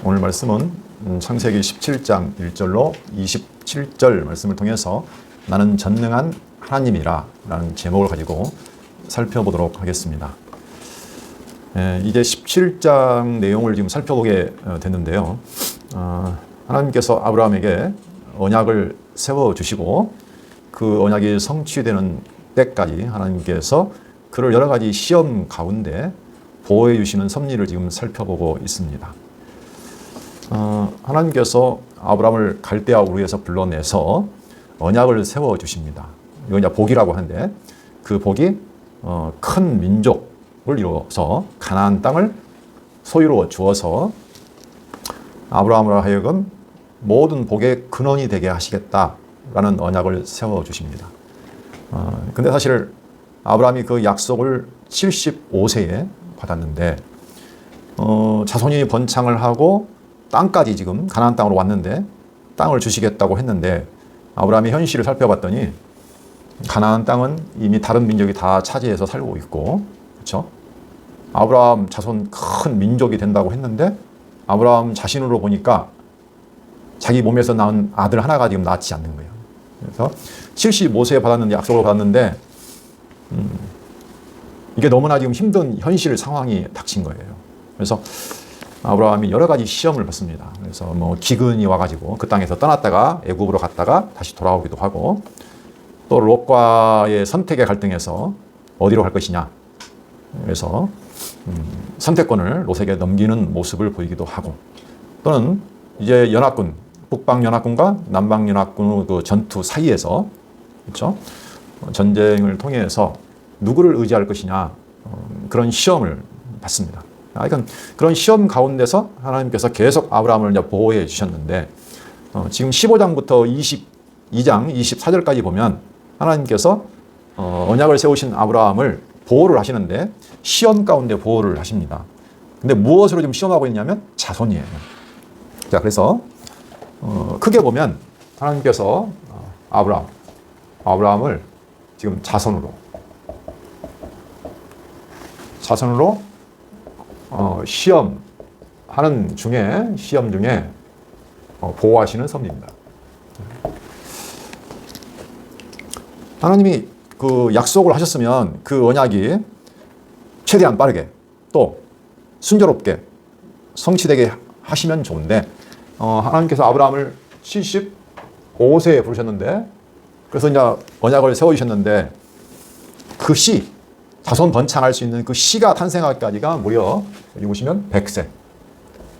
오늘 말씀은 창세기 17장 1절로 27절 말씀을 통해서 나는 전능한 하나님이라 라는 제목을 가지고 살펴보도록 하겠습니다. 이제 17장 내용을 지금 살펴보게 됐는데요. 하나님께서 아브라함에게 언약을 세워주시고 그 언약이 성취되는 때까지 하나님께서 그를 여러 가지 시험 가운데 보호해 주시는 섭리를 지금 살펴보고 있습니다. 하나님께서 아브라함을 갈대아 우르에서 불러내서 언약을 세워주십니다. 이건 이제 복이라고 하는데 그 복이 큰 민족을 이루어서 가나안 땅을 소유로 주어서 아브라함으로 하여금 모든 복의 근원이 되게 하시겠다라는 언약을 세워주십니다. 근데 사실 아브라함이 그 약속을 75세에 받았는데 자손이 번창을 하고 땅까지 지금 가나안 땅으로 왔는데 땅을 주시겠다고 했는데 아브라함이 현실을 살펴봤더니 가나안 땅은 이미 다른 민족이 다 차지해서 살고 있고, 그렇죠? 아브라함 자손 큰 민족이 된다고 했는데 아브라함 자신으로 보니까 자기 몸에서 낳은 아들 하나가 지금 낳지 않는 거예요. 그래서 75세에 받았는데 약속을 받았는데 이게 너무나 지금 힘든 현실 상황이 닥친 거예요. 그래서 아브라함이 여러 가지 시험을 받습니다. 그래서 뭐 기근이 와가지고 그 땅에서 떠났다가 애굽으로 갔다가 다시 돌아오기도 하고, 또 롯과의 선택의 갈등에서 어디로 갈 것이냐. 그래서 선택권을 롯에게 넘기는 모습을 보이기도 하고, 또는 이제 연합군, 북방 연합군과 남방 연합군의 그 전투 사이에서, 그렇죠? 전쟁을 통해서 누구를 의지할 것이냐, 그런 시험을 받습니다. 그러니까 그런 시험 가운데서 하나님께서 계속 아브라함을 이제 보호해 주셨는데, 지금 15장부터 22장 24절까지 보면 하나님께서 언약을 세우신 아브라함을 보호를 하시는데 시험 가운데 보호를 하십니다. 근데 무엇으로 지금 시험하고 있냐면 자손이에요. 자, 그래서 크게 보면 하나님께서 아브라함을 지금 자손으로 시험 중에 보호하시는 섭리입니다. 하나님이 그 약속을 하셨으면 그 언약이 최대한 빠르게 또 순조롭게 성취되게 하시면 좋은데, 하나님께서 아브라함을 75세에 부르셨는데, 그래서 이제 언약을 세워주셨는데 그 자손 번창할 수 있는 그 씨가 탄생하기까지가 무려 여기 보시면 100세.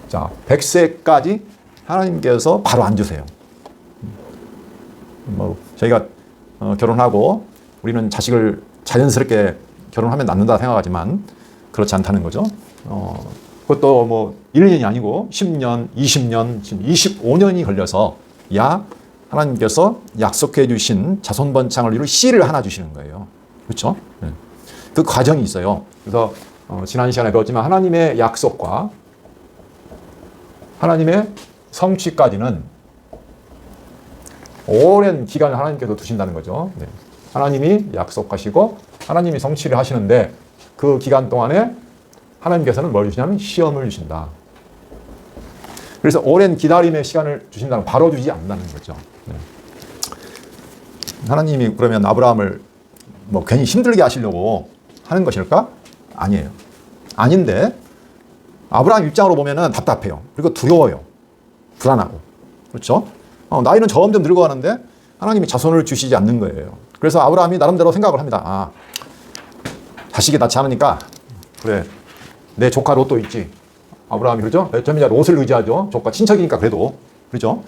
자, 100세까지 하나님께서 바로 안 주세요. 저희가 결혼하고 우리는 자식을 자연스럽게 결혼하면 낳는다 생각하지만 그렇지 않다는 거죠. 그것도 뭐 1년이 아니고 10년, 20년, 지금 25년이 걸려서 하나님께서 약속해 주신 자손 번창을 이룰 씨를 하나 주시는 거예요. 그렇죠? 네. 그 과정이 있어요. 그래서 지난 시간에 배웠지만 하나님의 약속과 하나님의 성취까지는 오랜 기간을 하나님께서 두신다는 거죠. 네. 하나님이 약속하시고 하나님이 성취를 하시는데 그 기간 동안에 하나님께서는 뭘 주시냐면 시험을 주신다. 그래서 오랜 기다림의 시간을 주신다는, 바로 주지 않는다는 거죠. 네. 하나님이 그러면 아브라함을 뭐 괜히 힘들게 하시려고 하는 것일까? 아니에요. 아닌데 아브라함 입장으로 보면은 답답해요. 그리고 두려워요. 불안하고. 그렇죠? 나이는 점점 늙어가는데 하나님이 자손을 주시지 않는 거예요. 그래서 아브라함이 나름대로 생각을 합니다. 자식이 낳지 않으니까 그래, 내 조카 롯도 있지. 아브라함이 그러죠? 점이자 롯을 의지하죠. 조카 친척이니까 그래도. 그렇죠?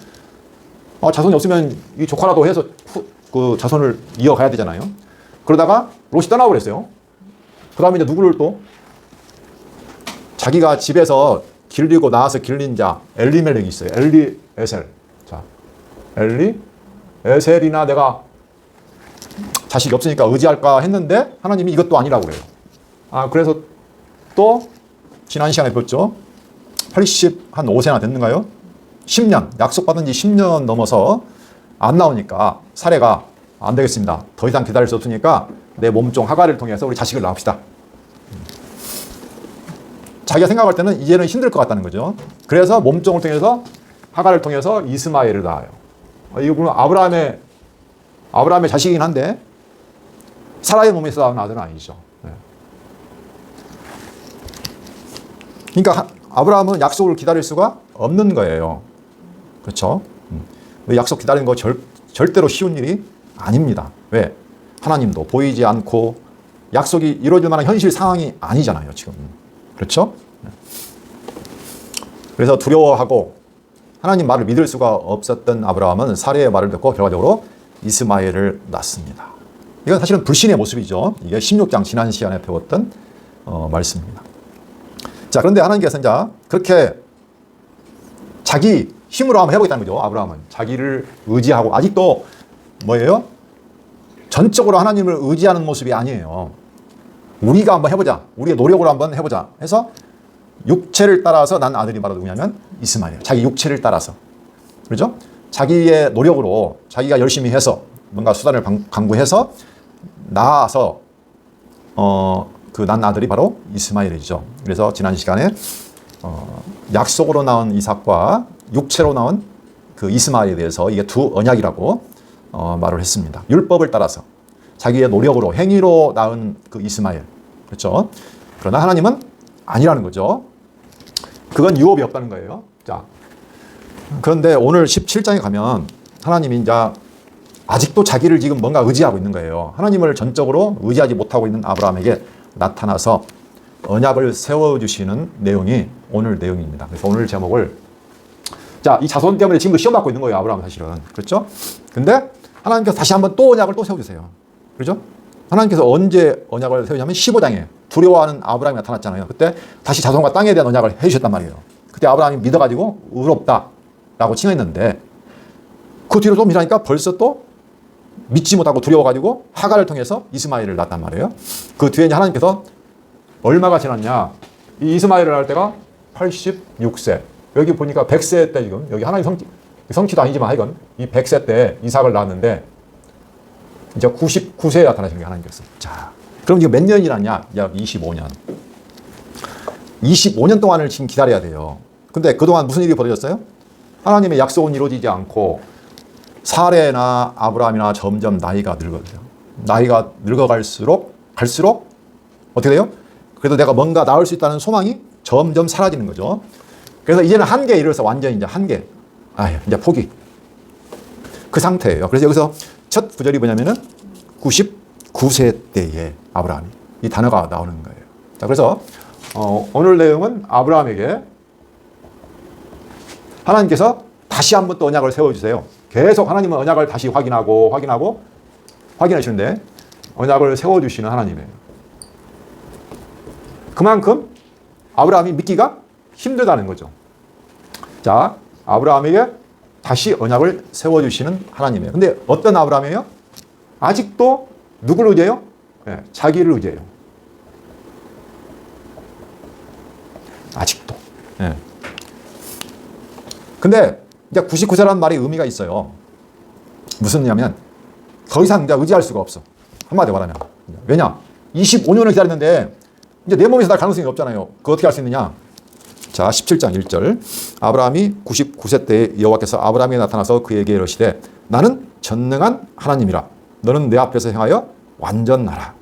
자손이 없으면 이 조카라도 해서 그 자손을 이어가야 되잖아요. 그러다가 롯이 떠나버렸어요. 그 다음에 이제 누구를 또 자기가 집에서 길리고 나와서 길린 자 엘리멜렉이 있어요. 엘리에셀. 자, 엘리에셀이나 내가 자식이 없으니까 의지할까 했는데 하나님이 이것도 아니라고 그래요. 그래서 또 지난 시간에 배웠죠. 85세나 됐는가요? 10년, 약속받은 지 10년 넘어서 안 나오니까 사례가 안 되겠습니다. 더 이상 기다릴 수 없으니까 내 몸종 하갈을 통해서 우리 자식을 낳읍시다. 자기가 생각할 때는 이제는 힘들 것 같다는 거죠. 그래서 몸종을 통해서 하갈을 통해서 이스마엘을 낳아요. 이거 물론 아브라함의 자식이긴 한데 사라의 몸에서 나온 아들은 아니죠. 그러니까 아브라함은 약속을 기다릴 수가 없는 거예요. 그렇죠? 약속 기다리는 거 절대로 쉬운 일이 아닙니다. 왜? 하나님도 보이지 않고 약속이 이루어질 만한 현실 상황이 아니잖아요, 지금. 그렇죠? 그래서 두려워하고 하나님 말을 믿을 수가 없었던 아브라함은 사례의 말을 듣고 결과적으로 이스마엘을 낳습니다. 이건 사실은 불신의 모습이죠. 이게 16장 지난 시간에 배웠던 말씀입니다. 자, 그런데 하나님께서 이제 그렇게 자기 힘으로 한번 해보겠다는 거죠. 아브라함은 자기를 의지하고 아직도 뭐예요? 전적으로 하나님을 의지하는 모습이 아니에요. 우리가 한번 해보자. 우리의 노력으로 한번 해보자. 해서 육체를 따라서 난 아들이 바로 누구냐면 이스마엘. 자기 육체를 따라서. 그렇죠? 자기의 노력으로 자기가 열심히 해서 뭔가 수단을 강구해서 나아서 그 난 아들이 바로 이스마엘이죠. 그래서 지난 시간에 약속으로 나온 이삭과 육체로 나온 그 이스마엘에 대해서 이게 두 언약이라고 말을 했습니다. 율법을 따라서 자기의 노력으로 행위로 낳은 그 이스마엘. 그렇죠? 그러나 하나님은 아니라는 거죠. 그건 유업이 없다는 거예요. 자, 그런데 오늘 17장에 가면 하나님이 이제 아직도 자기를 지금 뭔가 의지하고 있는 거예요. 하나님을 전적으로 의지하지 못하고 있는 아브라함에게 나타나서 언약을 세워주시는 내용이 오늘 내용입니다. 그래서 오늘 제목을 자, 이 자손 때문에 지금도 시험 받고 있는 거예요. 아브라함은 사실은. 그렇죠? 근데 하나님께서 다시 한번 또 언약을 또 세워주세요. 그렇죠? 하나님께서 언제 언약을 세우냐면 15장에 두려워하는 아브라함이 나타났잖아요. 그때 다시 자손과 땅에 대한 언약을 해주셨단 말이에요. 그때 아브라함이 믿어가지고 의롭다라고 칭했는데 그 뒤로 좀 지나니까 벌써 또 믿지 못하고 두려워가지고 하갈을 통해서 이스마엘을 낳았단 말이에요. 그 뒤에 하나님께서 얼마가 지났냐. 이 이스마엘을 낳을 때가 86세. 여기 보니까 100세 때 지금 여기 하나님 성취도 아니지만 하여간 이 100세 때 이삭을 낳았는데 이제 99세에 나타나신 게 하나님께서. 자, 그럼 지금 몇 년이 지났냐? 약 25년. 25년 동안을 지금 기다려야 돼요. 근데 그동안 무슨 일이 벌어졌어요? 하나님의 약속은 이루어지지 않고 사레나 아브라함이나 점점 나이가 늙어요. 나이가 늙어갈수록 어떻게 돼요? 그래도 내가 뭔가 나올 수 있다는 소망이 점점 사라지는 거죠. 그래서 이제는 한계에 이르러서 완전히 이제 한계. 이제 포기. 그 상태예요. 그래서 여기서 첫 구절이 뭐냐면은 99세 때에 아브라함이 이 단어가 나오는 거예요. 자, 그래서 오늘 내용은 아브라함에게 하나님께서 다시 한번 또 언약을 세워주세요. 계속 하나님은 언약을 다시 확인하시는데 언약을 세워주시는 하나님이에요. 그만큼 아브라함이 믿기가 힘들다는 거죠. 자, 아브라함에게 다시 언약을 세워주시는 하나님이에요. 근데 어떤 아브라함이에요? 아직도 누구를 의지해요? 네, 자기를 의지해요. 아직도. 네. 근데 이제 99세라는 말이 의미가 있어요. 무슨 의미냐면 더 이상 이제 의지할 수가 없어. 한마디로 말하면. 왜냐? 25년을 기다렸는데 이제 내 몸에서 날 가능성이 없잖아요. 그거 어떻게 할 수 있느냐? 자, 17장 1절. 아브라함이 99세 때에 여호와께서 아브라함에게 나타나서 그에게 이르시되 나는 전능한 하나님이라. 너는 내 앞에서 행하여 완전하라.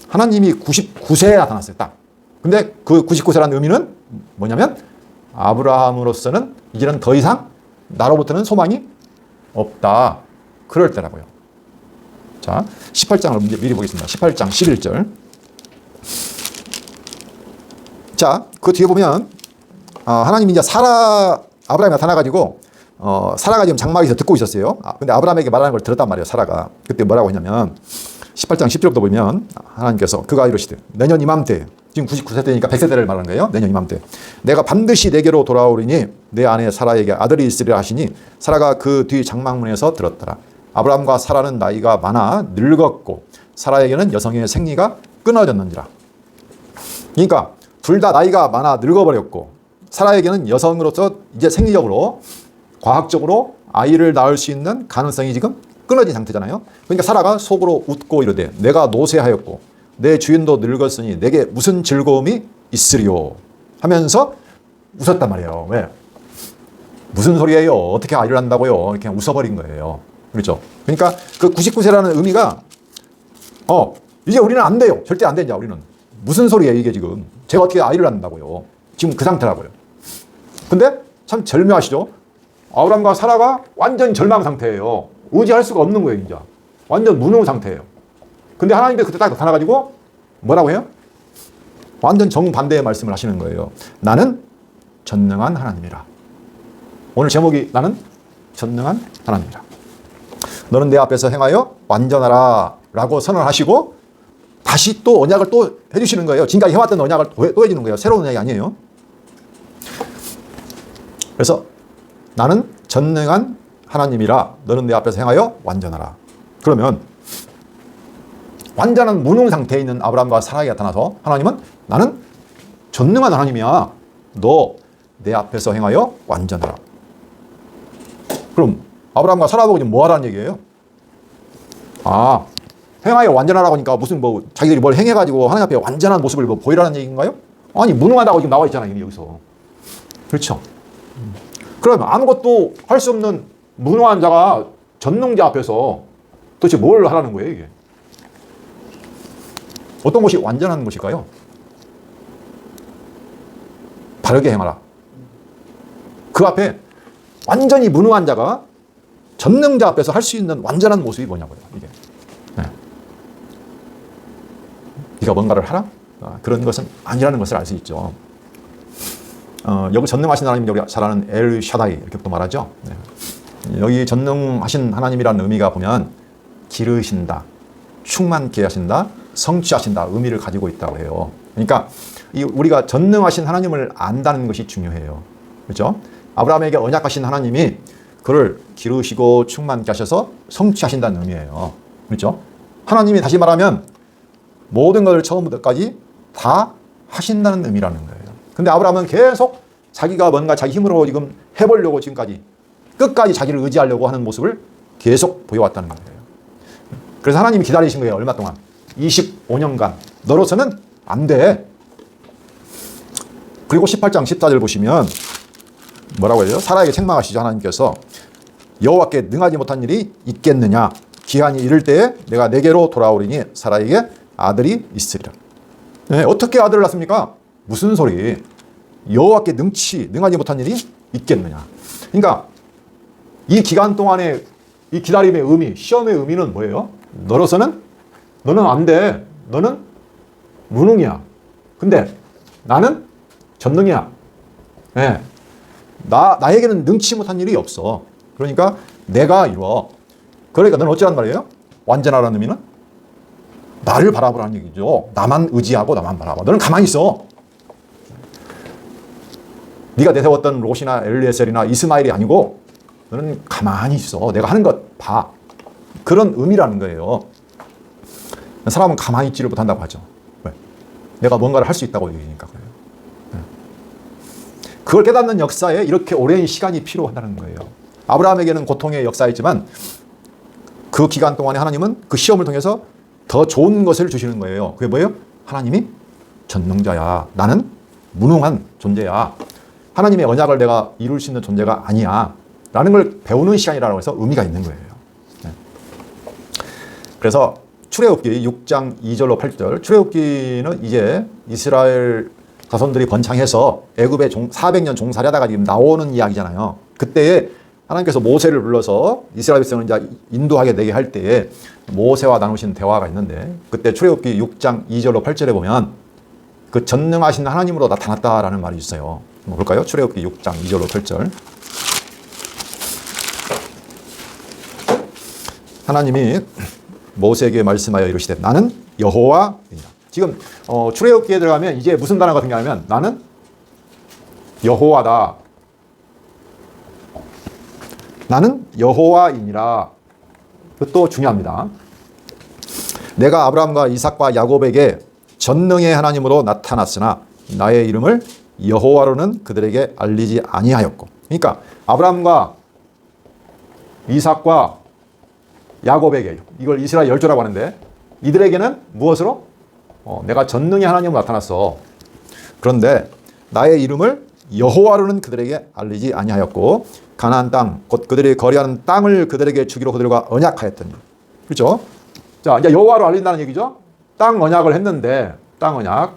하나님이 99세에 나타났어요. 딱. 근데 그 99세라는 의미는 뭐냐면 아브라함으로서는 이제는 더 이상 나로부터는 소망이 없다. 그럴 때라고요. 자, 18장을 미리 보겠습니다. 18장 11절. 자, 그 뒤에 보면 하나님이 이제 아브라함이 나타나가지고 사라가 지금 장막에서 듣고 있었어요. 근데 아브라함에게 말하는 걸 들었단 말이에요. 사라가. 그때 뭐라고 했냐면 18장 10절부터 보면 하나님께서 그가 이르시되 내년 이맘때 지금 99세 때니까 100세 때를 말하는 거예요. 내년 이맘때 내가 반드시 내게로 돌아오리니 내 아내 사라에게 아들이 있으리라 하시니 사라가 그 뒤 장막문에서 들었더라. 아브라함과 사라는 나이가 많아 늙었고 사라에게는 여성의 생리가 끊어졌는지라. 그러니까 둘 다 나이가 많아 늙어버렸고 사라에게는 여성으로서 이제 생리적으로 과학적으로 아이를 낳을 수 있는 가능성이 지금 끊어진 상태잖아요. 그러니까 사라가 속으로 웃고 이르되 내가 노쇠하였고 내 주인도 늙었으니 내게 무슨 즐거움이 있으리요. 하면서 웃었단 말이에요. 왜? 무슨 소리예요? 어떻게 아이를 낳는다고요? 이렇게 웃어버린 거예요. 그렇죠? 그러니까 그 99세라는 의미가 이제 우리는 안 돼요. 절대 안 된다. 우리는. 무슨 소리예요 이게 지금. 제가 어떻게 아이를 낳는다고요. 지금 그 상태라고요. 근데 참 절묘하시죠? 아브라함과 사라가 완전 절망 상태예요. 의지할 수가 없는 거예요. 이제. 완전 무능 상태예요. 근데 하나님께서 그때 딱 나타나가지고 뭐라고 해요? 완전 정반대의 말씀을 하시는 거예요. 나는 전능한 하나님이라. 오늘 제목이 나는 전능한 하나님이라. 너는 내 앞에서 행하여 완전하라 라고 선언하시고 다시 또 언약을 또 해주시는 거예요. 지금까지 해왔던 언약을 또 해주는 거예요. 새로운 언약이 아니에요. 그래서 나는 전능한 하나님이라 너는 내 앞에서 행하여 완전하라. 그러면 완전한 무능 상태에 있는 아브라함과 사라가 나타나서 하나님은 나는 전능한 하나님이야. 너 내 앞에서 행하여 완전하라. 그럼 아브라함과 사라 보고 지금 뭐 하라는 얘기예요? 행하여 완전하라고 하니까 무슨 자기들이 뭘 행해가지고 하나님 앞에 완전한 모습을 보이라는 얘기인가요? 아니 무능하다고 지금 나와 있잖아요. 이미 여기서. 그렇죠? 그럼 아무것도 할 수 없는 무능한 자가 전능자 앞에서 도대체 뭘 하라는 거예요 이게? 어떤 것이 완전한 것일까요? 바르게 행하라. 그 앞에 완전히 무능한 자가 전능자 앞에서 할 수 있는 완전한 모습이 뭐냐고요 이게. 네. 네가 뭔가를 하라? 그런 것은 아니라는 것을 알 수 있죠. 여기 전능하신 하나님, 우리가 잘 아는 엘 샤다이 이렇게 또 말하죠. 네. 여기 전능하신 하나님이라는 의미가 보면 기르신다, 충만케 하신다, 성취하신다 의미를 가지고 있다고 해요. 그러니까 우리가 전능하신 하나님을 안다는 것이 중요해요. 그렇죠? 아브라함에게 언약하신 하나님이 그를 기르시고 충만케 하셔서 성취하신다는 의미예요. 그렇죠? 하나님이 다시 말하면 모든 것을 처음부터까지 다 하신다는 의미라는 거예요. 근데 아브라함은 계속 자기가 뭔가 자기 힘으로 지금 해보려고 지금까지 끝까지 자기를 의지하려고 하는 모습을 계속 보여왔다는 거예요. 그래서 하나님이 기다리신 거예요. 얼마 동안? 25년간. 너로서는 안 돼. 그리고 18장 14절 보시면 뭐라고 해요? 사라에게 책망하시죠. 하나님께서 여호와께 능하지 못한 일이 있겠느냐? 기한이 이를 때에 내가 내게로 돌아오리니 사라에게 아들이 있으리라. 네, 어떻게 아들을 낳습니까? 무슨 소리? 여호와께 능하지 못한 일이 있겠느냐? 그러니까 이 기간 동안의 이 기다림의 의미, 시험의 의미는 뭐예요? 너로서는 너는 안 돼. 너는 무능이야. 근데 나는 전능이야. 네. 나에게는 능치 못한 일이 없어. 그러니까 내가 이루어. 그러니까 너는 어쩌란 말이에요? 완전하라는 의미는 나를 바라보라는 얘기죠. 나만 의지하고 나만 바라봐. 너는 가만히 있어. 네가 내세웠던 롯이나 엘리에셀이나 이스마엘이 아니고 너는 가만히 있어. 내가 하는 것 봐. 그런 의미라는 거예요. 사람은 가만히 있지를 못한다고 하죠. 왜? 내가 뭔가를 할 수 있다고 얘기하니까 그래요. 그걸 깨닫는 역사에 이렇게 오랜 시간이 필요하다는 거예요. 아브라함에게는 고통의 역사였지만 그 기간 동안에 하나님은 그 시험을 통해서 더 좋은 것을 주시는 거예요. 그게 뭐예요? 하나님이 전능자야. 나는 무능한 존재야. 하나님의 언약을 내가 이룰 수 있는 존재가 아니야. 라는 걸 배우는 시간이라고 해서 의미가 있는 거예요. 네. 그래서 출애굽기 6장 2절로 8절. 출애굽기는 이제 이스라엘 자손들이 번창해서 애굽에 400년 종살이하다가 지금 나오는 이야기잖아요. 그때에 하나님께서 모세를 불러서 이스라엘 백성을 이제 인도하게 되게 할 때에 모세와 나누신 대화가 있는데 그때 출애굽기 6장 2절로 8절에 보면 그 전능하신 하나님으로 나타났다라는 말이 있어요. 한번 볼까요? 출애굽기 6장 2절로 8절. 하나님이 모세에게 말씀하여 이르시되 나는 여호와이니라. 지금 출애굽기에 들어가면 이제 무슨 단어가 등장하면 나는 여호와다. 나는 여호와이니라. 그것도 중요합니다. 내가 아브라함과 이삭과 야곱에게 전능의 하나님으로 나타났으나 나의 이름을 여호와로는 그들에게 알리지 아니하였고. 그러니까 아브라함과 이삭과 야곱에게, 이걸 이스라엘 열조라고 하는데 이들에게는 무엇으로? 내가 전능의 하나님으로 나타났어. 그런데 나의 이름을 여호와로는 그들에게 알리지 아니하였고 가나안 땅 곧 그들이 거리하는 땅을 그들에게 주기로 그들과 언약하였더니. 그렇죠? 자, 이제 여호와로 알린다는 얘기죠. 땅 언약을 했는데 땅 언약.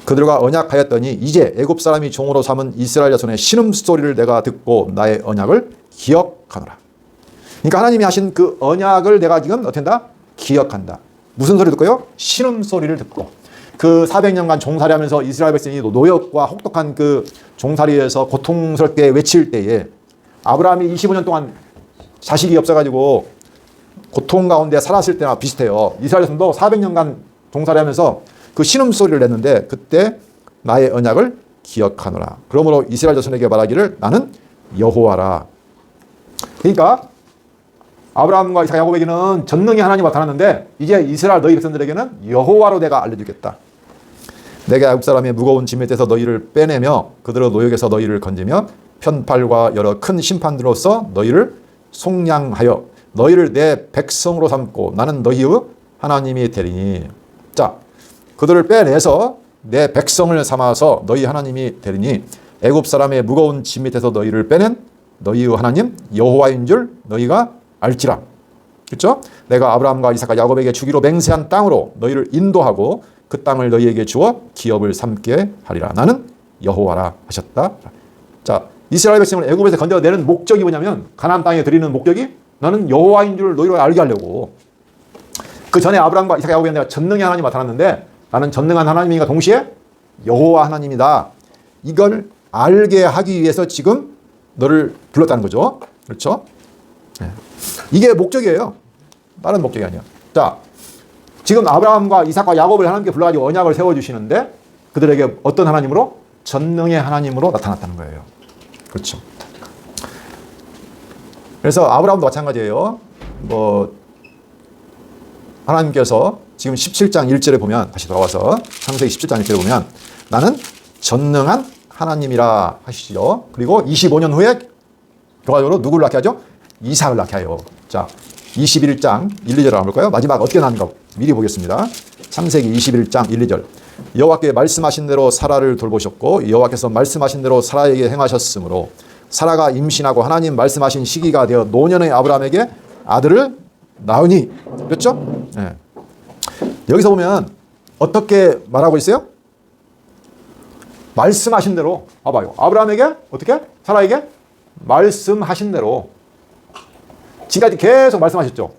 그들과 언약하였더니 이제 애굽 사람이 종으로 삼은 이스라엘 자손의 신음소리를 내가 듣고 나의 언약을 기억하노라. 그러니까 하나님이 하신 그 언약을 내가 지금 어떻게 한다? 기억한다. 무슨 소리 듣고요? 신음소리를 듣고. 그 400년간 종살이하면서 이스라엘 백성이 노역과 혹독한 그 종살이에서 고통스럽게 외칠 때에 아브라함이 25년 동안 자식이 없어가지고 고통 가운데 살았을 때나 비슷해요. 이스라엘 백성도 400년간 종살이하면서 그 신음소리를 냈는데 그때 나의 언약을 기억하노라. 그러므로 이스라엘 자손에게 말하기를 나는 여호와라. 그러니까 아브라함과 이삭 야곱에게는 전능히 하나님이 나타났는데 이제 이스라엘 너희 백성들에게는 여호와로 내가 알려주겠다. 내가 애굽 사람의 무거운 짐 밑에서 너희를 빼내며 그들의 노역에서 너희를 건지며 편팔과 여러 큰 심판들로서 너희를 속량하여 너희를 내 백성으로 삼고 나는 너희의 하나님이 되리니. 자, 그들을 빼내서 내 백성을 삼아서 너희 하나님이 되리니 애굽 사람의 무거운 짐 밑에서 너희를 빼낸 너희의 하나님 여호와인 줄 너희가 알지라. 그렇죠? 내가 아브라함과 이삭과 야곱에게 주기로 맹세한 땅으로 너희를 인도하고 그 땅을 너희에게 주어 기업을 삼게 하리라. 나는 여호와라 하셨다. 자, 이스라엘 백성을 애굽에서 건져내는 목적이 뭐냐면 가나안 땅에 드리는 목적이 나는 여호와인 줄 너희가 알게 하려고. 그 전에 아브라함과 이삭 야곱에게 내가 전능의 하나님이 나타났는데 나는 전능한 하나님이니까 동시에 여호와 하나님이다. 이걸 알게 하기 위해서 지금 너를 불렀다는 거죠. 그렇죠? 네. 이게 목적이에요. 다른 목적이 아니야. 자, 지금 아브라함과 이삭과 야곱을 하나님께 불러가지고 언약을 세워주시는데 그들에게 어떤 하나님으로? 전능의 하나님으로 나타났다는 거예요. 그렇죠. 그래서 아브라함도 마찬가지예요. 하나님께서 지금 17장 1절에 보면 다시 돌아와서 창세기 17장 1절에 보면 나는 전능한 하나님이라 하시죠. 그리고 25년 후에 결과적으로 누구를 낳게 하죠? 이삭을 낳게 해요. 자, 21장 1, 2절을 한번 볼까요? 마지막 어떻게 나는가 미리 보겠습니다. 창세기 21장 1, 2절. 여호와께 말씀하신 대로 사라를 돌보셨고 여호와께서 말씀하신 대로 사라에게 행하셨으므로 사라가 임신하고 하나님 말씀하신 시기가 되어 노년의 아브라함에게 아들을 낳으니. 그렇죠? 네. 여기서 보면 어떻게 말하고 있어요? 말씀하신 대로. 봐봐요. 아브라함에게 어떻게? 사라에게 말씀하신 대로. 지금까지 계속 말씀하셨죠.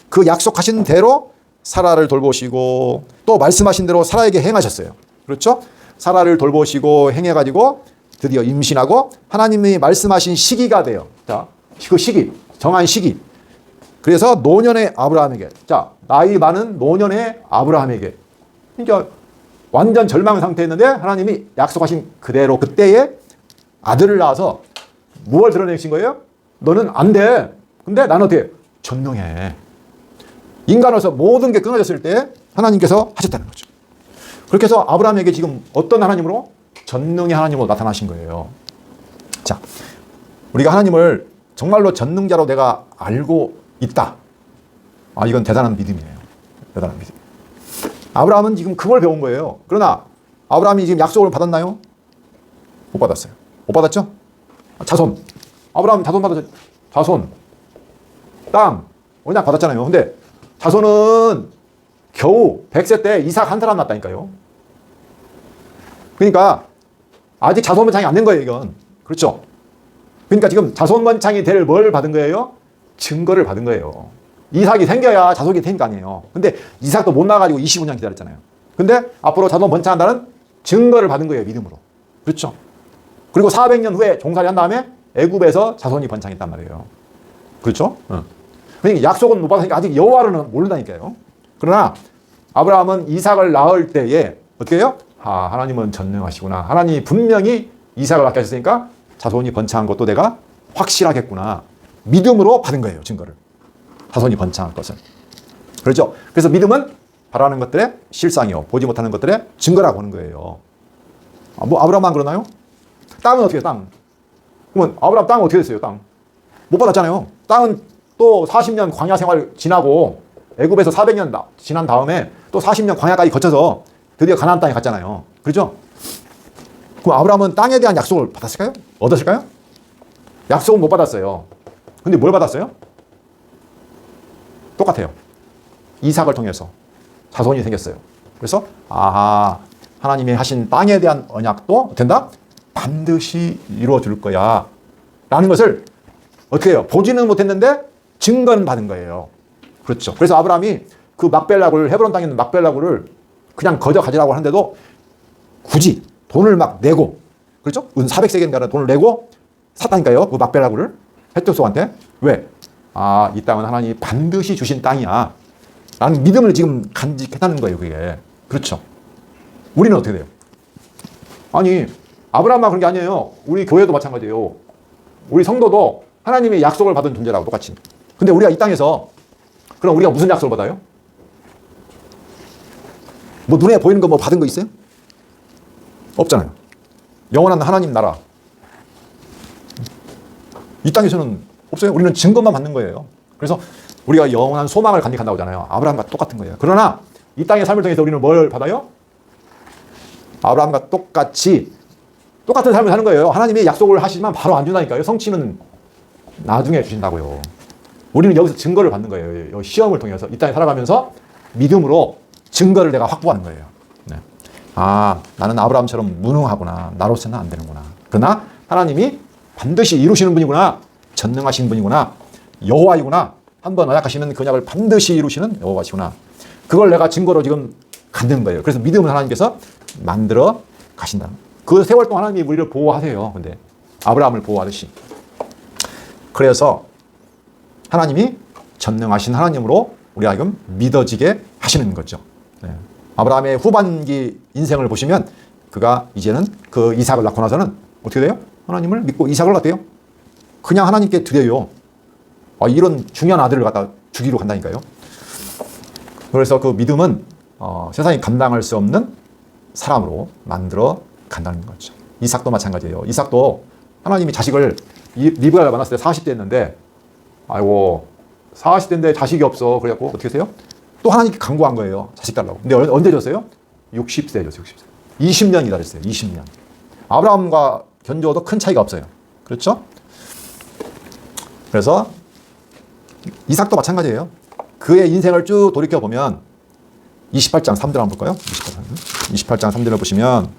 그 약속하신 대로 사라를 돌보시고 또 말씀하신 대로 사라에게 행하셨어요. 그렇죠? 사라를 돌보시고 행해가지고 드디어 임신하고 하나님이 말씀하신 시기가 돼요. 자, 그 시기, 정한 시기. 그래서 노년의 아브라함에게, 자, 나이 많은 노년의 아브라함에게, 그러니까 완전 절망 상태였는데 하나님이 약속하신 그대로 그때에 아들을 낳아서 무엇을 드러내신 거예요? 너는 안 돼. 근데 나는 어떻게? 전능해. 인간으로서 모든 게 끊어졌을 때 하나님께서 하셨다는 거죠. 그렇게 해서 아브라함에게 지금 어떤 하나님으로? 전능의 하나님으로 나타나신 거예요. 자, 우리가 하나님을 정말로 전능자로 내가 알고 있다. 아, 이건 대단한 믿음이에요. 대단한 믿음. 아브라함은 지금 그걸 배운 거예요. 그러나 아브라함이 지금 약속을 받았나요? 못 받았어요. 못 받았죠? 자손. 아브라함 자손 받았죠. 자손. 땅. 언약 받았잖아요. 근데 자손은 겨우 100세 때 이삭 한 사람 낳았다니까요. 그러니까 아직 자손 번창이 안 된 거예요, 이건. 그렇죠? 그러니까 지금 자손 번창이 될 뭘 받은 거예요? 증거를 받은 거예요. 이삭이 생겨야 자손이 생긴 거 아니에요. 근데 이삭도 못 나가지고 25년 기다렸잖아요. 근데 앞으로 자손 번창한다는 증거를 받은 거예요, 믿음으로. 그렇죠? 그리고 400년 후에 종살이 한 다음에 애굽에서 자손이 번창했단 말이에요. 그렇죠? 그러니까 약속은 못 받았으니까 아직 여호와로는 모른다니까요. 그러나 아브라함은 이삭을 낳을 때에 어떻게 해요? 아, 하나님은 전능하시구나. 하나님이 분명히 이삭을 낳게 하셨으니까 자손이 번창한 것도 내가 확실하겠구나. 믿음으로 받은 거예요, 증거를. 자손이 번창할 것은. 그렇죠? 그래서 믿음은 바라는 것들의 실상이요. 보지 못하는 것들의 증거라고 하는 거예요. 뭐 아브라함만 그러나요? 땅은 어떻게 해요, 땅? 그러면 아브라함 땅은 어떻게 됐어요, 땅? 못 받았잖아요. 땅은 또 40년 광야 생활 지나고 애굽에서 400년 지난 다음에 또 40년 광야까지 거쳐서 드디어 가나안 땅에 갔잖아요. 그렇죠? 그럼 아브라함은 땅에 대한 약속을 받았을까요? 얻었을까요? 약속은 못 받았어요. 근데 뭘 받았어요? 똑같아요. 이삭을 통해서 자손이 생겼어요. 그래서 하나님이 하신 땅에 대한 언약도 된다? 반드시 이루어줄 거야 라는 것을 어떻게 해요? 보지는 못했는데 증거는 받은 거예요. 그렇죠. 그래서 아브라함이 그 막벨라굴, 헤브론 땅에 있는 막벨라굴을 그냥 거저 가지라고 하는데도 굳이 돈을 막 내고, 그렇죠? 은 400세겔인가는 돈을 내고 샀다니까요. 그 막벨라굴을 헷족속한테. 왜? 이 땅은 하나님이 반드시 주신 땅이야 라는 믿음을 지금 간직했다는 거예요. 그게. 그렇죠. 우리는 어떻게 돼요? 아니, 아브라함만 그런 게 아니에요. 우리 교회도 마찬가지예요. 우리 성도도 하나님의 약속을 받은 존재라고 똑같이. 근데 우리가 이 땅에서 그럼 우리가 무슨 약속을 받아요? 뭐 눈에 보이는 거 뭐 받은 거 있어요? 없잖아요. 영원한 하나님 나라. 이 땅에서는 없어요. 우리는 증거만 받는 거예요. 그래서 우리가 영원한 소망을 간직한다고 하잖아요. 아브라함과 똑같은 거예요. 그러나 이 땅의 삶을 통해서 우리는 뭘 받아요? 아브라함과 똑같은 삶을 사는 거예요. 하나님이 약속을 하시지만 바로 안 준다니까요. 성취는 나중에 주신다고요. 우리는 여기서 증거를 받는 거예요. 시험을 통해서 이 땅에 살아가면서 믿음으로 증거를 내가 확보하는 거예요. 네. 나는 아브라함처럼 무능하구나. 나로서는 안 되는구나. 그러나 하나님이 반드시 이루시는 분이구나. 전능하신 분이구나. 여호와이구나. 한번 언약하시는 그 언약을 반드시 이루시는 여호와시구나. 그걸 내가 증거로 지금 갖는 거예요. 그래서 믿음을 하나님께서 만들어 가신다. 그 세월 동안 하나님이 우리를 보호하세요. 근데 아브라함을 보호하듯이. 그래서 하나님이 전능하신 하나님으로 우리 하여금 믿어지게 하시는 거죠. 네. 아브라함의 후반기 인생을 보시면 그가 이제는 그 이삭을 낳고 나서는 어떻게 돼요? 하나님을 믿고 이삭을 어때요? 그냥 하나님께 드려요. 이런 중요한 아들을 갖다 주기로 간다니까요. 그래서 그 믿음은 세상이 감당할 수 없는 사람으로 만들어 간다는 거죠. 이삭도 마찬가지예요. 이삭도 하나님이 자식을 리브가를 만났을 때 40대였는데 아이고 40대인데 자식이 없어. 그래갖고 어떻게 하세요? 또 하나님께 간구한 거예요. 자식 달라고. 근데 언제 줬어요? 60세에 줬어요. 60세. 20년 기다렸어요. 20년. 아브라함과 견주어도 큰 차이가 없어요. 그렇죠? 그래서 이삭도 마찬가지예요. 그의 인생을 쭉 돌이켜보면 28장 3절 한번 볼까요? 28장 3절을 보시면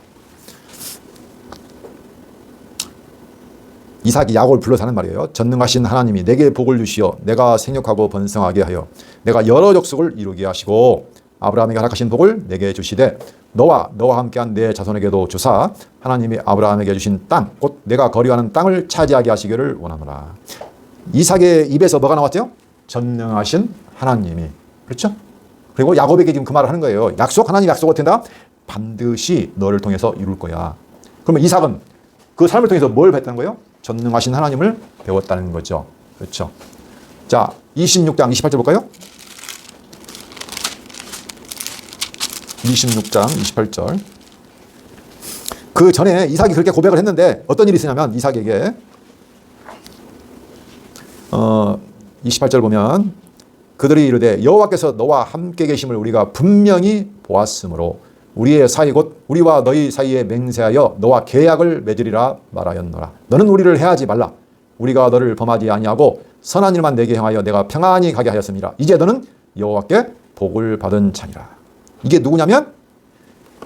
이삭이 야곱을 불러서 하는 말이에요. 전능하신 하나님이 내게 복을 주시어 내가 생육하고 번성하게 하여 내가 여러 족속을 이루게 하시고 아브라함에게 허락하신 복을 내게 주시되 너와 함께한 내 자손에게도 주사 하나님이 아브라함에게 주신 땅 곧 내가 거류하는 땅을 차지하게 하시기를 원하노라. 이삭의 입에서 뭐가 나왔죠? 전능하신 하나님이. 그렇죠? 그리고 야곱에게 지금 그 말을 하는 거예요. 하나님 약속 어떻게 한다? 반드시 너를 통해서 이룰 거야. 그러면 이삭은 그 삶을 통해서 뭘 배웠다는 거예요? 전능하신 하나님을 배웠다는 거죠. 그렇죠? 자, 26장 28절 볼까요? 26장 28절. 그 전에 이삭이 그렇게 고백을 했는데 어떤 일이 있으냐면 이삭에게 28절 보면 그들이 이르되 여호와께서 너와 함께 계심을 우리가 분명히 보았으므로 우리의 사이 곧 우리와 너희 사이에 맹세하여 너와 계약을 맺으리라 말하였노라. 너는 우리를 해하지 말라. 우리가 너를 범하지 아니하고 선한 일만 내게 행하여 내가 평안히 가게 하였습니다. 이제 너는 여호와께 복을 받은 자니라. 이게 누구냐면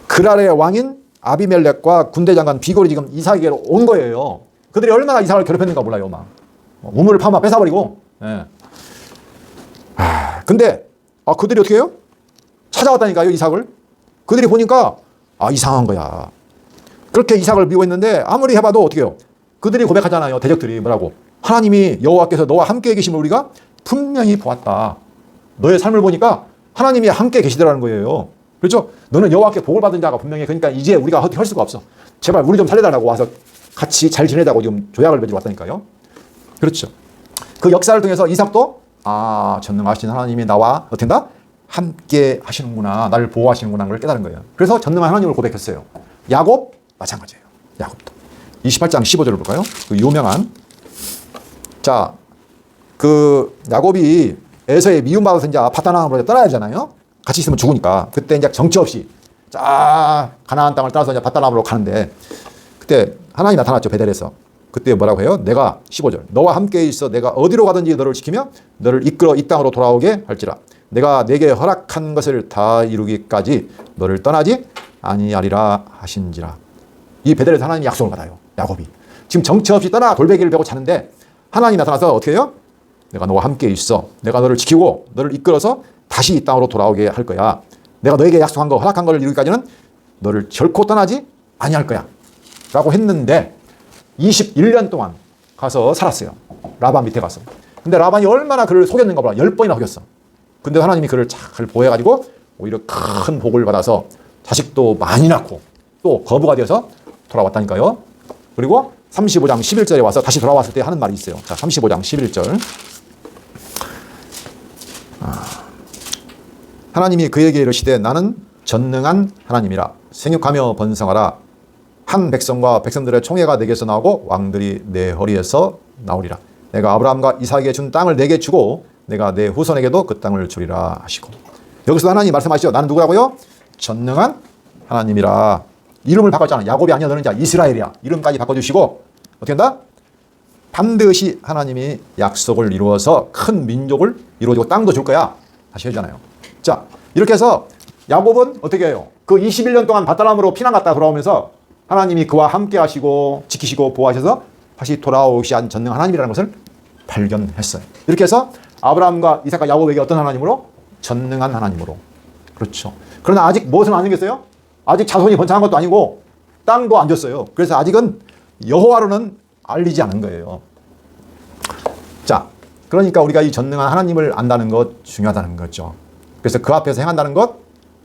그랄의 왕인 아비멜렉과 군대장관 비골이 지금 이삭에게로 온 거예요. 그들이 얼마나 이삭을 괴롭혔는가 몰라요. 막 우물을 파마 뺏어버리고. 예. 근데 그들이 어떻게 해요? 찾아왔다니까요. 이삭을. 그들이 보니까 이상한 거야. 그렇게 이삭을 미워했는데 아무리 해봐도 어떻게 해요? 그들이 고백하잖아요. 대적들이 뭐라고? 하나님이 여호와께서 너와 함께 계심을 우리가 분명히 보았다. 너의 삶을 보니까 하나님이 함께 계시더라는 거예요. 그렇죠? 너는 여호와께 복을 받은 자가 분명해. 그러니까 이제 우리가 어떻게 할 수가 없어. 제발 우리 좀 살려달라고 와서 같이 잘 지내자고 지금 조약을 맺으러 왔다니까요. 그렇죠. 그 역사를 통해서 이삭도 전능하신 하나님이 나와 어떻게 한다? 함께 하시는구나. 나를 보호하시는구나. 걸 깨달은 거예요. 그래서 전능한 하나님을 고백했어요. 야곱 마찬가지예요. 야곱도. 28장 15절을 볼까요? 그 유명한. 자, 그 야곱이 에서의 미움받은 자 파다나움으로 떠나야 하잖아요. 같이 있으면 죽으니까. 그때 이제 정처 없이 쫙 가나안 땅을 따라서 이제 밧다람으로 가는데 그때 하나님이 나타났죠. 베델에서. 그때 뭐라고 해요? 내가 15절 너와 함께 있어 내가 어디로 가든지 너를 지키며 너를 이끌어 이 땅으로 돌아오게 할지라. 내가 내게 허락한 것을 다 이루기까지 너를 떠나지 아니하리라 하신지라. 이 베델에서 하나님이 약속을 받아요. 야곱이. 지금 정처 없이 떠나 골짜기를 베고 자는데 하나님이 나타나서 어떻게 해요? 내가 너와 함께 있어. 내가 너를 지키고 너를 이끌어서 다시 이 땅으로 돌아오게 할 거야. 내가 너에게 약속한 거 허락한 것을 이루기까지는 너를 결코 떠나지 아니할 거야. 라고 했는데 21년 동안 가서 살았어요. 라반 밑에 가서. 근데 라반이 얼마나 그를 속였는가 보라. 10번이나 속였어. 근데 하나님이 그를 잘 보호해가지고 오히려 큰 복을 받아서 자식도 많이 낳고 또 거부가 되어서 돌아왔다니까요. 그리고 35장 11절에 와서 다시 돌아왔을 때 하는 말이 있어요. 자, 35장 11절. 하나님이 그에게 이르시되 나는 전능한 하나님이라. 생육하며 번성하라. 한 백성과 백성들의 총회가 내게서 나오고 왕들이 내 허리에서 나오리라. 내가 아브라함과 이삭에게 준 땅을 내게 주고 내가 내 후손에게도 그 땅을 주리라 하시고. 여기서 하나님 말씀하시죠. 나는 누구라고요? 전능한 하나님이라. 이름을 바꿨잖아. 야곱이 아니야. 너는 자 이스라엘이야. 이름까지 바꿔주시고 어떻게 한다? 반드시 하나님이 약속을 이루어서 큰 민족을 이루어지고 땅도 줄 거야. 다시 해주잖아요. 자, 이렇게 해서 야곱은 어떻게 해요? 그 21년 동안 밧다람으로 피난 갔다 돌아오면서 하나님이 그와 함께 하시고 지키시고 보호하셔서 다시 돌아오시한 전능한 하나님이라는 것을 발견했어요. 이렇게 해서 아브라함과 이삭과 야곱에게 어떤 하나님으로? 전능한 하나님으로. 그렇죠. 그러나 아직 무엇은 안 생겼어요? 아직 자손이 번창한 것도 아니고 땅도 안 줬어요. 그래서 아직은 여호와로는 알리지 않은 거예요. 자, 그러니까 우리가 이 전능한 하나님을 안다는 것 중요하다는 거죠. 그래서 그 앞에서 행한다는 것,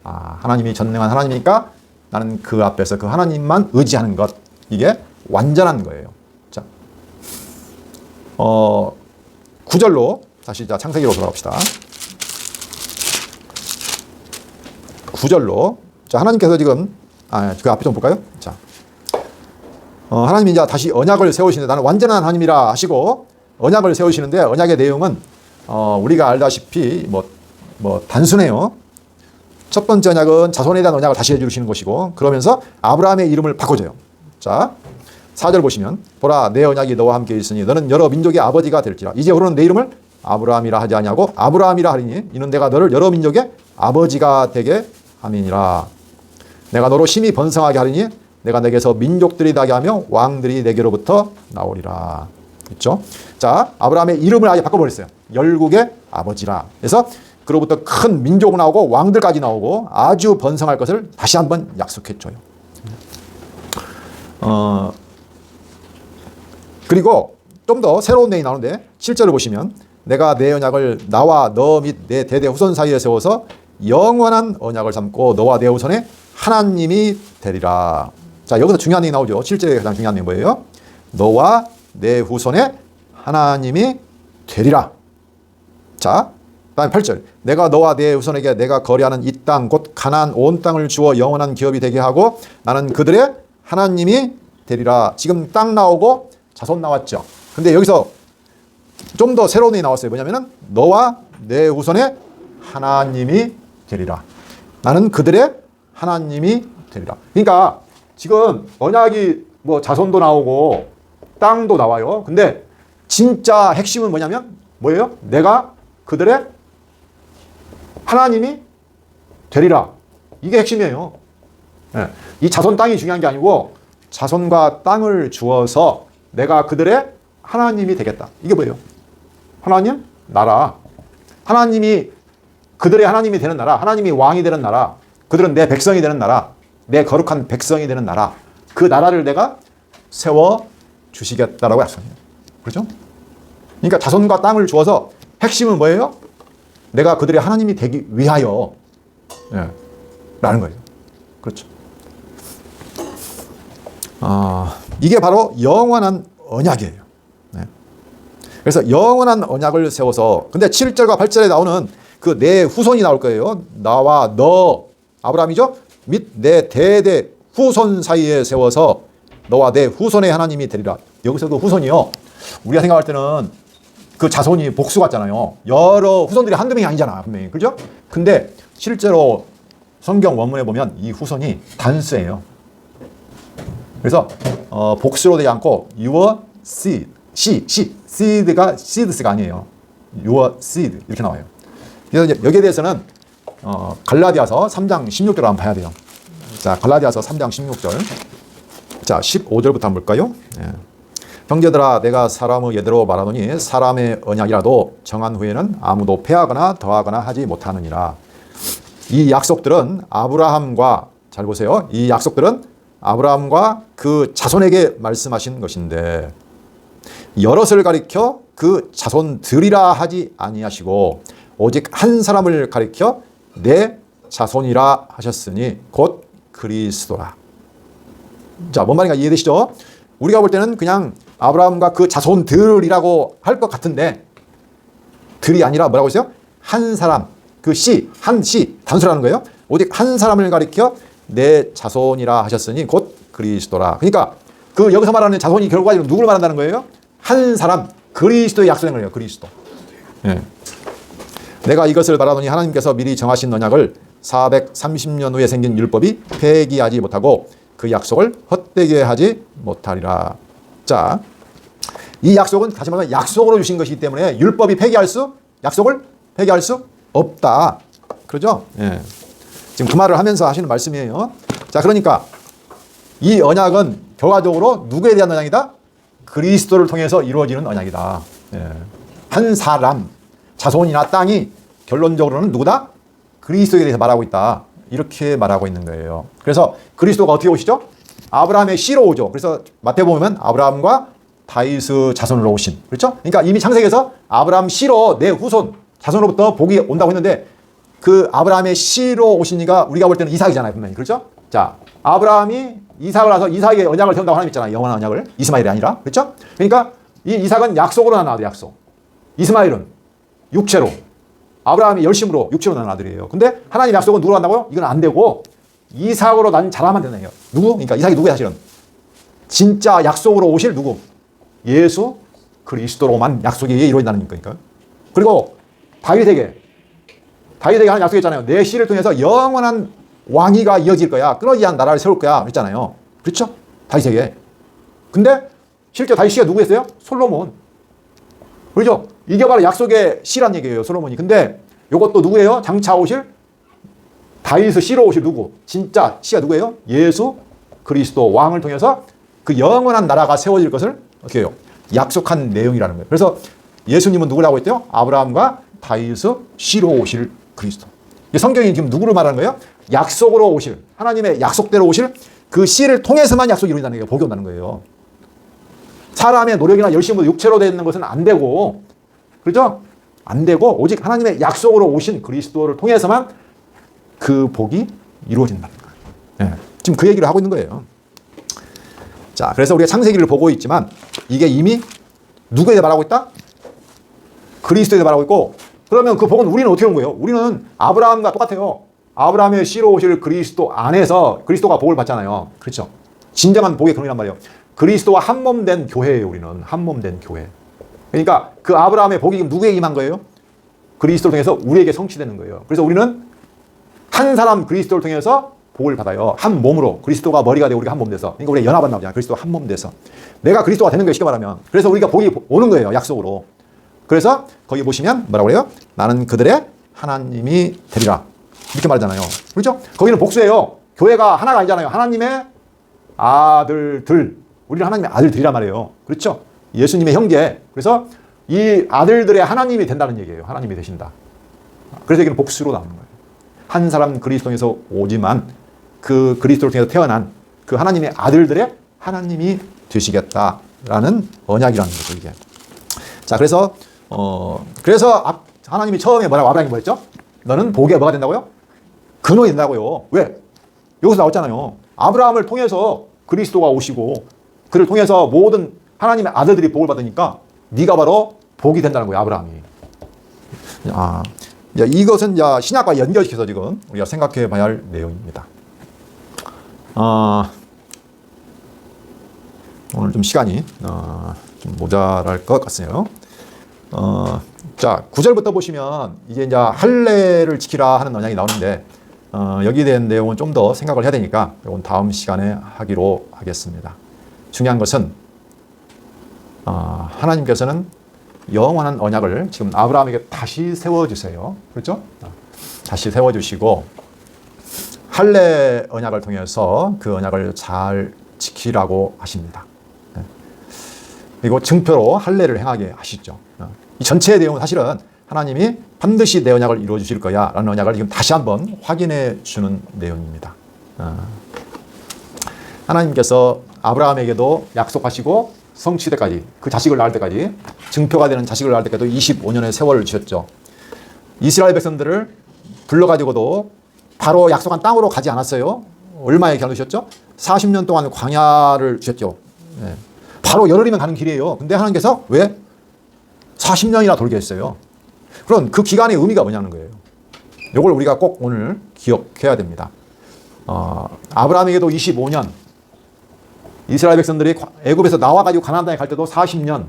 하나님이 전능한 하나님이니까 나는 그 앞에서 그 하나님만 의지하는 것, 이게 완전한 거예요. 자, 9절로 다시 자 창세기로 돌아갑시다. 9절로 자 하나님께서 지금 그 앞에 좀 볼까요? 자, 하나님이 이제 다시 언약을 세우시는데 나는 완전한 하나님이라 하시고 언약을 세우시는데 언약의 내용은 우리가 알다시피 뭐 단순해요. 첫 번째 언약은 자손에 대한 언약을 다시 해주시는 것이고 그러면서 아브라함의 이름을 바꿔줘요. 자, 4절 보시면 보라 내 언약이 너와 함께 있으니 너는 여러 민족의 아버지가 될지라. 이제부로는 내 이름을 아브라함이라 하지 아니하고 아브라함이라 하리니 이는 내가 너를 여러 민족의 아버지가 되게 함이니라. 내가 너로 심히 번성하게 하리니 내가 내게서 민족들이 나게 하며 왕들이 내게로부터 나오리라. 있죠? 자, 아브라함의 이름을 아예 바꿔버렸어요. 열국의 아버지라. 그래서 그로부터 큰 민족 나오고 왕들까지 나오고 아주 번성할 것을 다시 한번 약속해줘요. 그리고 좀 더 새로운 내용이 나오는데 7절을 보시면 내가 내 언약을 나와 너 및 내 대대 후손 사이에 세워서 영원한 언약을 삼고 너와 내 후손의 하나님이 되리라. 자, 여기서 중요한 내용이 나오죠. 7절에 가장 중요한 내용이 뭐예요? 너와 내 후손의 하나님이 되리라. 자, 다음 8절. 내가 너와 내 후손에게 내가 거래하는 이 땅 곧 가나안 온 땅을 주어 영원한 기업이 되게 하고 나는 그들의 하나님이 되리라. 지금 땅 나오고 자손 나왔죠. 근데 여기서 좀 더 새로운 내용이 나왔어요. 뭐냐면은 너와 내 후손의 하나님이 되리라. 나는 그들의 하나님이 되리라. 그러니까 지금 언약이 뭐 자손도 나오고 땅도 나와요. 근데 진짜 핵심은 뭐냐면 뭐예요? 내가 그들의 하나님이 되리라. 이게 핵심이에요. 네. 이 자손 땅이 중요한 게 아니고 자손과 땅을 주어서 내가 그들의 하나님이 되겠다. 이게 뭐예요? 하나님, 나라. 하나님이 그들의 하나님이 되는 나라. 하나님이 왕이 되는 나라. 그들은 내 백성이 되는 나라. 내 거룩한 백성이 되는 나라. 그 나라를 내가 세워주시겠다라고 약속해요. 그렇죠? 그러니까 자손과 땅을 주어서 핵심은 뭐예요? 내가 그들의 하나님이 되기 위하여 라는 거예요. 그렇죠. 이게 바로 영원한 언약이에요. 네. 그래서 영원한 언약을 세워서 근데 7절과 8절에 나오는 그 내 후손이 나올 거예요. 나와 너 아브라함이죠. 및 내 대대 후손 사이에 세워서 너와 내 후손의 하나님이 되리라. 여기서 그 후손이요. 우리가 생각할 때는 그 자손이 복수 같잖아요. 여러 후손들이 한두 명이 아니잖아. 분명히. 그죠? 근데 실제로 성경 원문에 보면 이 후손이 단수예요. 그래서 복수로 되지 않고 your seed, seed가 seeds가 아니에요. your seed 이렇게 나와요. 그래서 여기에 대해서는 갈라디아서 3장 16절을 한번 봐야 돼요. 자, 갈라디아서 3장 16절. 자, 15절부터 한번 볼까요? 예. 형제들아, 내가 사람의 예대로 말하노니 사람의 언약이라도 정한 후에는 아무도 패하거나 더하거나 하지 못하느니라. 이 약속들은 아브라함과, 잘 보세요. 이 약속들은 아브라함과 그 자손에게 말씀하신 것인데 여럿을 가리켜 그 자손들이라 하지 아니하시고 오직 한 사람을 가리켜 내 자손이라 하셨으니 곧 그리스도라. 자, 뭔 말인가 이해되시죠? 우리가 볼 때는 그냥 아브라함과 그 자손들이라고 할 것 같은데 들이 아니라 뭐라고 했어요? 한 사람, 그 씨, 한 씨, 단수라는 거예요. 오직 한 사람을 가리켜 내 자손이라 하셨으니 곧 그리스도라. 그러니까 그 여기서 말하는 자손이 결과적으로 누구를 말한다는 거예요? 한 사람, 그리스도의 약속인 거예요. 그리스도. 예. 내가 이것을 바라노니 하나님께서 미리 정하신 언약을 430년 후에 생긴 율법이 폐기하지 못하고 그 약속을 헛되게 하지 못하리라. 자, 이 약속은 다시 말하면 약속으로 주신 것이기 때문에 율법이 약속을 폐기할 수 없다. 그러죠? 예. 지금 그 말을 하면서 하시는 말씀이에요. 자, 그러니까 이 언약은 결과적으로 누구에 대한 언약이다? 그리스도를 통해서 이루어지는 언약이다. 예. 한 사람, 자손이나 땅이 결론적으로는 누구다? 그리스도에 대해서 말하고 있다. 이렇게 말하고 있는 거예요. 그래서 그리스도가 어떻게 오시죠? 아브라함의 씨로 오죠. 그래서 마태복음 보면 아브라함과 다윗의 자손으로 오신. 그렇죠? 그러니까 이미 창세기에서 아브라함 씨로 내 후손, 자손으로부터 복이 온다고 했는데 그 아브라함의 씨로 오시니까 우리가 볼 때는 이삭이잖아요. 분명히. 그렇죠? 자, 아브라함이 이삭을 낳아서 이삭에게 언약을 세운다고 하나님 있잖아요. 영원한 언약을. 이스마엘이 아니라. 그렇죠? 그러니까 이 이삭은 약속으로 낳은 아들, 약속. 이스마엘은 육체로. 아브라함이 열심으로 육체로 낳은 아들이에요. 근데 하나님 약속은 누구로 한다고요? 이건 안 되고 이삭으로 난 자라면 되는 거예요. 누구? 그러니까 이삭이 누구야 사실은? 진짜 약속으로 오실 누구? 예수 그리스도로만 약속이 이루어진다는 거니까. 그리고 다윗에게 하나님 약속했잖아요. 내 씨를 통해서 영원한 왕위가 이어질 거야. 끊어지지 않은 나라를 세울 거야. 그랬잖아요. 그렇죠? 다윗에게. 근데 실제 다윗 씨가 누구였어요? 솔로몬. 그렇죠? 이게 바로 약속의 씨란 얘기예요. 솔로몬이. 근데 이것도 누구예요? 장차 오실 다윗의 씨로 오실 누구? 진짜 씨가 누구예요? 예수 그리스도 왕을 통해서 그 영원한 나라가 세워질 것을 어떻게 해요? 약속한 내용이라는 거예요. 그래서 예수님은 누구라고 했대요? 아브라함과 다윗의 씨로 오실 그리스도. 성경이 지금 누구를 말하는 거예요? 약속으로 오실, 하나님의 약속대로 오실 그 씨를 통해서만 약속이 이루어진다는 거예요. 복이 온다는 거예요. 사람의 노력이나 열심으로 육체로 되는 것은 안 되고, 그렇죠? 안 되고 오직 하나님의 약속으로 오신 그리스도를 통해서만 그 복이 이루어진다는 거예요. 네. 지금 그 얘기를 하고 있는 거예요. 자, 그래서 우리가 창세기를 보고 있지만 이게 이미 누구에 대해 말하고 있다? 그리스도에 대해 말하고 있고, 그러면 그 복은 우리는 어떻게 온 거예요? 우리는 아브라함과 똑같아요. 아브라함의 씨로 오실 그리스도 안에서 그리스도가 복을 받잖아요. 그렇죠? 진정한 복의 근원이란 말이에요. 그리스도와 한 몸 된 교회예요. 우리는 한 몸 된 교회. 그러니까 그 아브라함의 복이 누구에게 임한 거예요? 그리스도를 통해서 우리에게 성취되는 거예요. 그래서 우리는 한 사람 그리스도를 통해서 복을 받아요. 한 몸으로. 그리스도가 머리가 되고 우리가 한 몸 돼서. 그러니까 우리가 연합한다고 하잖아요. 그리스도가 한 몸 돼서. 내가 그리스도가 되는 거예요. 쉽게 말하면. 그래서 우리가 복이 오는 거예요. 약속으로. 그래서 거기 보시면 뭐라고 그래요? 나는 그들의 하나님이 되리라. 이렇게 말하잖아요. 그렇죠? 거기는 복수예요. 교회가 하나가 아니잖아요. 하나님의 아들들. 우리는 하나님의 아들들이란 말이에요. 그렇죠? 예수님의 형제. 그래서 이 아들들의 하나님이 된다는 얘기예요. 하나님이 되신다. 그래서 여기는 복수로 나오는 거예요. 한 사람 그리스도에서 오지만 그 그리스도를 통해서 태어난 그 하나님의 아들들의 하나님이 되시겠다라는 언약이라는 거죠, 이게. 자, 그래서 하나님이 처음에 뭐라고 아브라함이 뭐랬죠? 너는 복에 뭐가 된다고요? 근원이 된다고요. 왜? 여기서 나왔잖아요. 아브라함을 통해서 그리스도가 오시고 그를 통해서 모든 하나님의 아들들이 복을 받으니까 네가 바로 복이 된다는 거예요, 아브라함이. 이것은 신약과 연결시켜서 지금 우리가 생각해 봐야 할 내용입니다. 오늘 좀 시간이 좀 모자랄 것 같아요. 자, 9절부터 보시면 이제 할례를 지키라 하는 언약이 나오는데 여기에 대한 내용은 좀 더 생각을 해야 되니까 이건 다음 시간에 하기로 하겠습니다. 중요한 것은 하나님께서는 영원한 언약을 지금 아브라함에게 다시 세워주세요. 그렇죠? 다시 세워주시고 할례 언약을 통해서 그 언약을 잘 지키라고 하십니다. 그리고 증표로 할례를 행하게 하시죠. 이 전체의 내용은 사실은 하나님이 반드시 내 언약을 이루어 주실 거야 라는 언약을 지금 다시 한번 확인해 주는 내용입니다. 하나님께서 아브라함에게도 약속하시고 성취때까지 그 자식을 낳을 때까지 증표가 되는 자식을 낳을 때까지도 25년의 세월을 주셨죠. 이스라엘 백성들을 불러가지고도 바로 약속한 땅으로 가지 않았어요. 얼마의 기간을 주셨죠? 40년 동안 광야를 주셨죠. 네. 바로 열흘이면 가는 길이에요. 근데 하나님께서 왜 40년이나 돌게 했어요? 그럼 그 기간의 의미가 뭐냐는 거예요. 이걸 우리가 꼭 오늘 기억해야 됩니다. 아브라함에게도 25년, 이스라엘 백성들이 애굽에서 나와가지고 가나안 땅에 갈 때도 40년,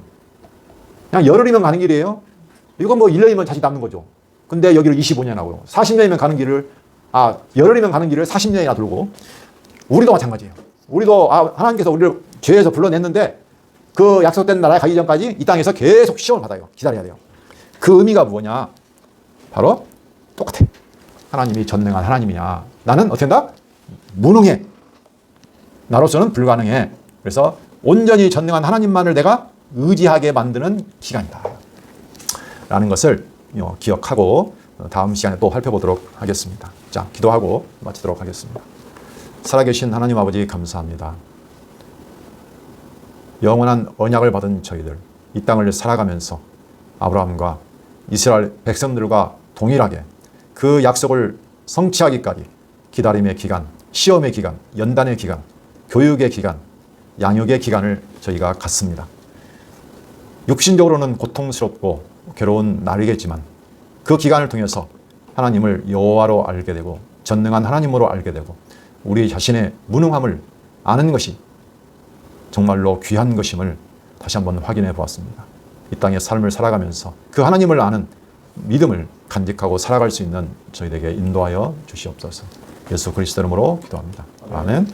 그냥 열흘이면 가는 길이에요. 이건 뭐 1년이면 다시 남는 거죠. 근데 여기를 25년 하고 40년이면 가는 길을 열흘이면 가는 길을 40년이나 돌고 우리도 마찬가지예요. 우리도 하나님께서 우리를 죄에서 불러냈는데 그 약속된 나라에 가기 전까지 이 땅에서 계속 시험을 받아요. 기다려야 돼요. 그 의미가 뭐냐? 바로 똑같아. 하나님이 전능한 하나님이냐? 나는 어떻게 한다? 무능해. 나로서는 불가능해. 그래서 온전히 전능한 하나님만을 내가 의지하게 만드는 기간이다. 라는 것을 기억하고 다음 시간에 또 살펴보도록 하겠습니다. 자, 기도하고 마치도록 하겠습니다. 살아계신 하나님 아버지 감사합니다. 영원한 언약을 받은 저희들, 이 땅을 살아가면서 아브라함과 이스라엘 백성들과 동일하게 그 약속을 성취하기까지 기다림의 기간, 시험의 기간, 연단의 기간, 교육의 기간, 양육의 기간을 저희가 갖습니다. 육신적으로는 고통스럽고 괴로운 날이겠지만 그 기간을 통해서 하나님을 여호와로 알게 되고 전능한 하나님으로 알게 되고 우리 자신의 무능함을 아는 것이 정말로 귀한 것임을 다시 한번 확인해 보았습니다. 이 땅의 삶을 살아가면서 그 하나님을 아는 믿음을 간직하고 살아갈 수 있는 저희에게 인도하여 주시옵소서. 예수 그리스도 이름으로 기도합니다. 아멘.